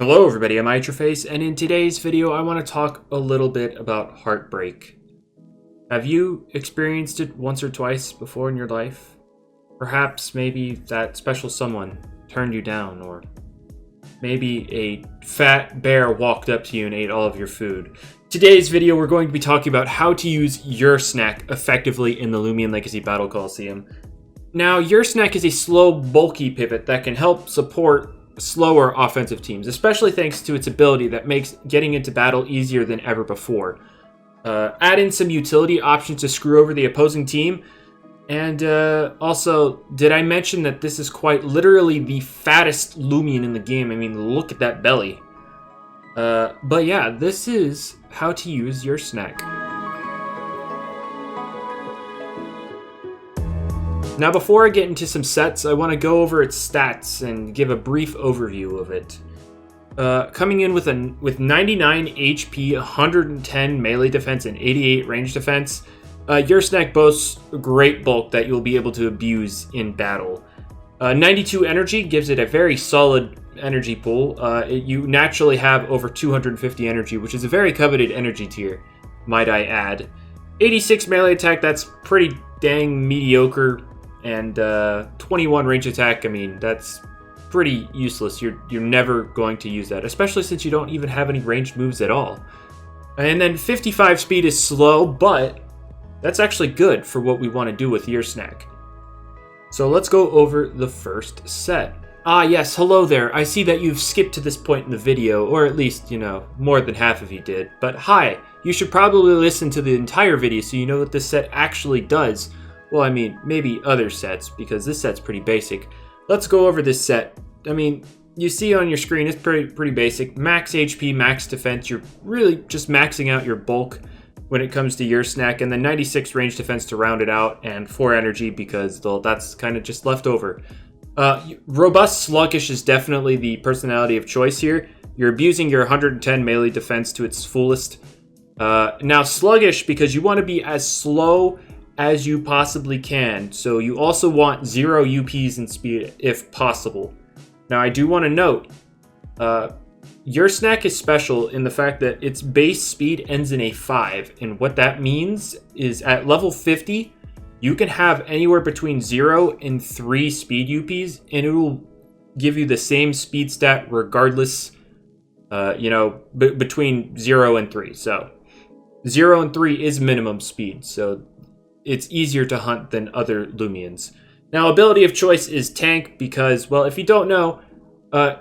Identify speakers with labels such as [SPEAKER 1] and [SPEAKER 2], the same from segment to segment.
[SPEAKER 1] Hello everybody, I'm Itraface, and in today's video I want to talk a little bit about heartbreak. Have you experienced it once or twice before in your life? Perhaps maybe that special someone turned you down, or maybe a fat bear walked up to you and ate all of your food. Today's video we're going to be talking about how to use Ursnac effectively in the Loomian Legacy Battle Colosseum. Now, Ursnac is a slow, bulky pivot that can help support slower offensive teams, especially thanks to its ability that makes getting into battle easier than ever before. Add in some utility options to screw over the opposing team, and also, did I mention that this is quite literally the fattest Loomian in the game? I mean, look at that belly. But yeah, this is how to use Ursnac. Now, before I get into some sets, I want to go over its stats and give a brief overview of it. Coming in with 99 HP, 110 melee defense, and 88 range defense, Ursnac boasts great bulk that you'll be able to abuse in battle. 92 energy gives it a very solid energy pool. You naturally have over 250 energy, which is a very coveted energy tier, might I add. 86 melee attack, that's pretty dang mediocre. And 21 range attack, I mean, that's pretty useless. You're never going to use that, especially since you don't even have any ranged moves at all. And then 55 speed is slow, but that's actually good for what we want to do with Ursnac. So let's go over the first set. Ah yes, hello there. I see that you've skipped to this point in the video, or at least, more than half of you did. But hi, you should probably listen to the entire video so you know what this set actually does. Well, I mean, maybe other sets, because this set's pretty basic. Let's go over this set. I mean, you see on your screen, it's pretty basic. Max HP, max defense. You're really just maxing out your bulk when it comes to Ursnac, and then 96 range defense to round it out, and 4 energy because that's kind of just left over. Robust Sluggish is definitely the personality of choice here. You're abusing your 110 melee defense to its fullest. Now, Sluggish, because you want to be as slow as you possibly can, so you also want 0 UPs in speed if possible. Now, I do want to note, Ursnac is special in the fact that its base speed ends in a 5, and what that means is at level 50, you can have anywhere between 0 and 3 speed UPs, and it will give you the same speed stat regardless, between 0 and 3. So 0 and 3 is minimum speed, so it's easier to hunt than other Loomians. Now, ability of choice is Tank because, well, if you don't know,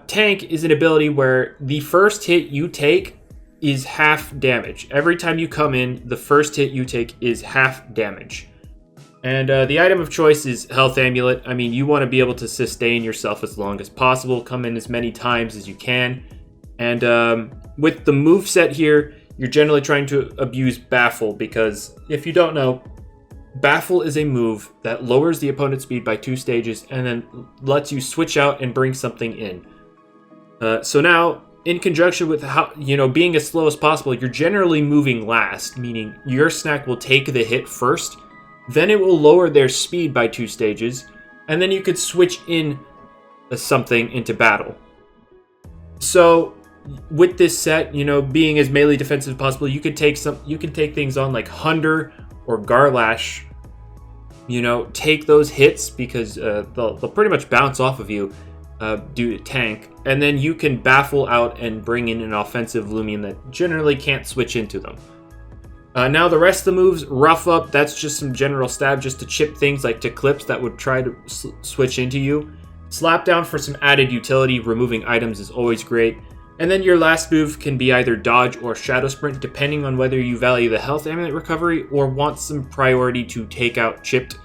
[SPEAKER 1] Tank is an ability where the first hit you take is half damage. Every time you come in, the first hit you take is half damage. And the item of choice is Health Amulet. I mean, you want to be able to sustain yourself as long as possible, come in as many times as you can. And with the moveset here, you're generally trying to abuse Baffle because, if you don't know, Baffle is a move that lowers the opponent's speed by 2 stages and then lets you switch out and bring something in. So now, in conjunction with being as slow as possible, you're generally moving last, meaning Ursnac will take the hit first, then it will lower their speed by 2 stages, and then you could switch in something into battle. So with this set, being as melee defensive as possible, you can take things on like Hunder or Garlash, take those hits because they'll pretty much bounce off of you due to Tank, and then you can Baffle out and bring in an offensive Loomian that generally can't switch into them. Now the rest of the moves, Rough Up, that's just some general stab just to chip things like to clips that would try to switch into you. Slap Down for some added utility, removing items is always great. And then your last move can be either Dodge or Shadow Sprint, depending on whether you value the Health Amulet recovery or want some priority to take out Chipped,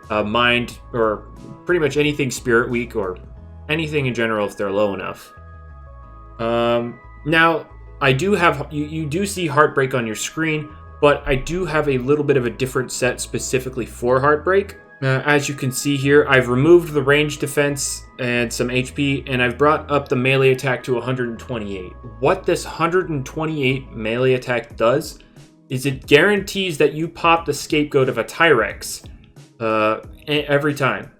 [SPEAKER 1] Mind, or pretty much anything Spirit Weak, or anything in general if they're low enough. Now, I do have, you do see Heartbreak on your screen, but I do have a little bit of a different set specifically for Heartbreak. As you can see here, I've removed the range defense and some HP, and I've brought up the melee attack to 128. What this 128 melee attack does is it guarantees that you pop the scapegoat of a Tyrex every time.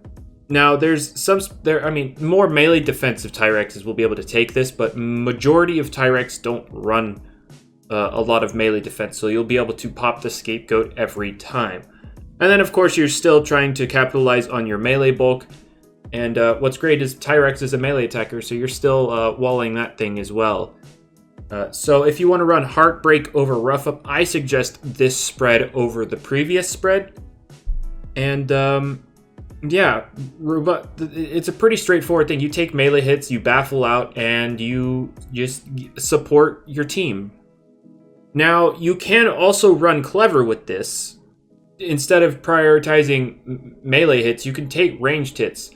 [SPEAKER 1] Now, I mean, more melee defensive Tyrexes will be able to take this, but majority of Tyrex don't run a lot of melee defense, so you'll be able to pop the Scapegoat every time. And then, of course, you're still trying to capitalize on your melee bulk. And what's great is Tyrex is a melee attacker, so you're still walling that thing as well. So if you want to run Heartbreak over Rough Up, I suggest this spread over the previous spread. And yeah, it's a pretty straightforward thing. You take melee hits, you baffle out, and you just support your team. Now, you can also run Clever with this. Instead of prioritizing melee hits, you can take ranged hits.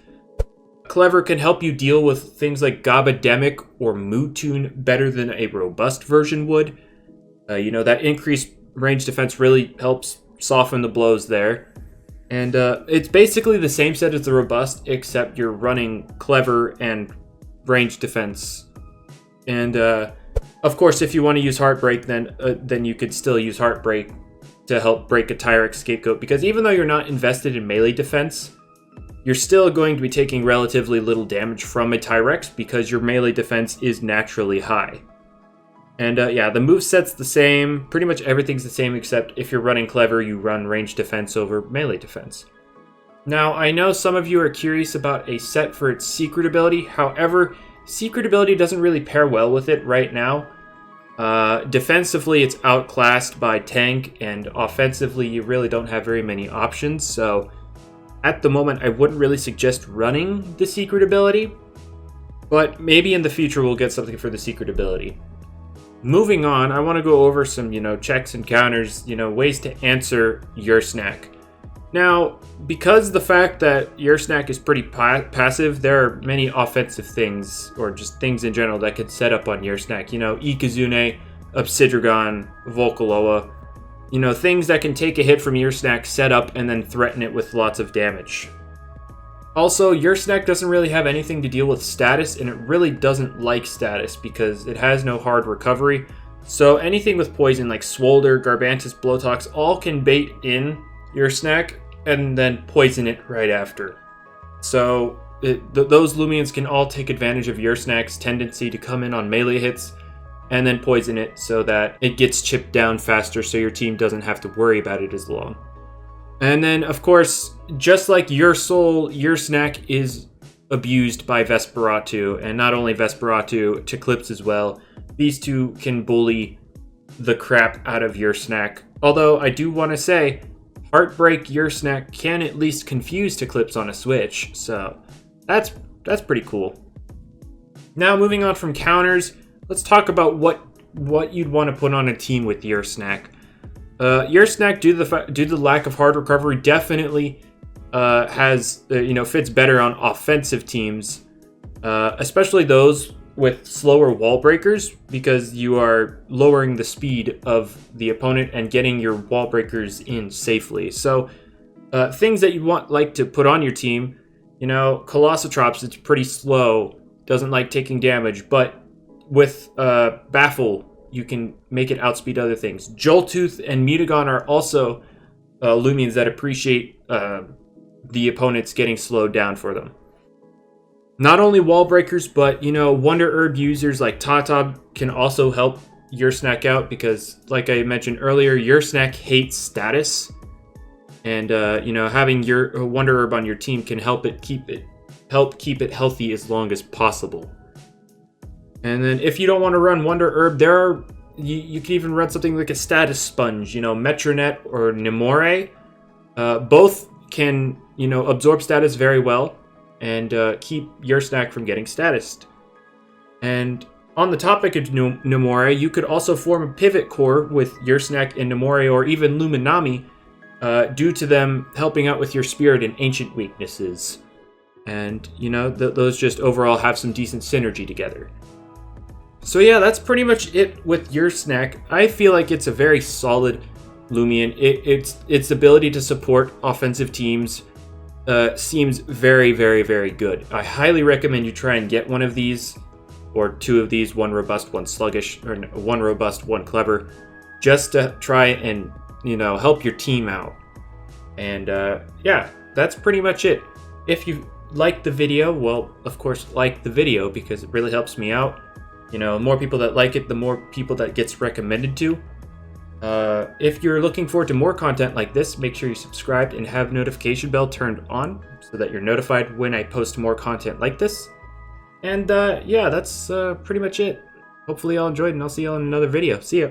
[SPEAKER 1] Clever can help you deal with things like Gabademic or Mutune better than a robust version would. That increased range defense really helps soften the blows there. And it's basically the same set as the robust, except you're running Clever and range defense. And of course, if you want to use Heartbreak, then you could still use Heartbreak to help break a Tyrex Scapegoat, because even though you're not invested in melee defense, you're still going to be taking relatively little damage from a Tyrex because your melee defense is naturally high. And yeah, the moveset's the same. Pretty much everything's the same, except if you're running Clever, you run range defense over melee defense. Now, I know some of you are curious about a set for its secret ability. However, secret ability doesn't really pair well with it right now. Defensively, it's outclassed by tank, and offensively, you really don't have very many options. So at the moment, I wouldn't really suggest running the secret ability, but maybe in the future we'll get something for the secret ability. Moving on, I want to go over some, checks and counters, ways to answer Ursnac. Now, because the fact that Ursnac is pretty passive, there are many offensive things, or just things in general, that could set up on Ursnac. Ikazune, Obsidragon, Volcaloa. Things that can take a hit from Ursnac, set up, and then threaten it with lots of damage. Also, Ursnac doesn't really have anything to deal with status, and it really doesn't like status because it has no hard recovery. So anything with poison like Swolder, Garbantus, Blowtox, all can bait in Ursnac and then poison it right after. So those Loomians can all take advantage of Ursnac's tendency to come in on melee hits and then poison it so that it gets chipped down faster so your team doesn't have to worry about it as long. And then, of course, just like your soul, Ursnac is abused by Vesperatu, and not only Vesperatu, Chiclips as well. These two can bully the crap out of Ursnac. Although, I do want to say, Heartbreak Ursnac can at least confuse Chiclips on a switch, so that's pretty cool. Now, moving on from counters, let's talk about what you'd want to put on a team with Ursnac. Ursnac, due to the lack of hard recovery, definitely fits better on offensive teams, especially those with slower wall breakers, because you are lowering the speed of the opponent and getting your wall breakers in safely. So things that you want to put on your team, Colossotrops, it's pretty slow, doesn't like taking damage, but with Baffle, you can make it outspeed other things. Joltooth and Mutagon are also Loomians that appreciate the opponents getting slowed down for them. Not only wall breakers, but Wonder Herb users like Tatab can also help Ursnac out, because, like I mentioned earlier, Ursnac hates status, and having your Wonder Herb on your team can help keep it healthy as long as possible. And then if you don't want to run Wonder Herb, you can even run something like a status sponge, Metronet or Nemore. Both can, absorb status very well and keep Ursnac from getting statused. And on the topic of Nemore, you could also form a pivot core with Ursnac and Nemore, or even Luminami, due to them helping out with your spirit and ancient weaknesses. And, those just overall have some decent synergy together. So yeah, that's pretty much it with Ursnac. I feel like it's a very solid Loomian. Its ability to support offensive teams seems very, very, very good. I highly recommend you try and get one of these, or two of these, one robust, one sluggish, or one robust, one clever, just to try and, help your team out. And yeah, that's pretty much it. If you like the video, well, of course, like the video because it really helps me out. You know, the more people that like it, the more people that gets recommended to. If you're looking forward to more content like this, make sure you're subscribed and have notification bell turned on so that you're notified when I post more content like this. And yeah, that's pretty much it. Hopefully y'all enjoyed, and I'll see y'all in another video. See ya!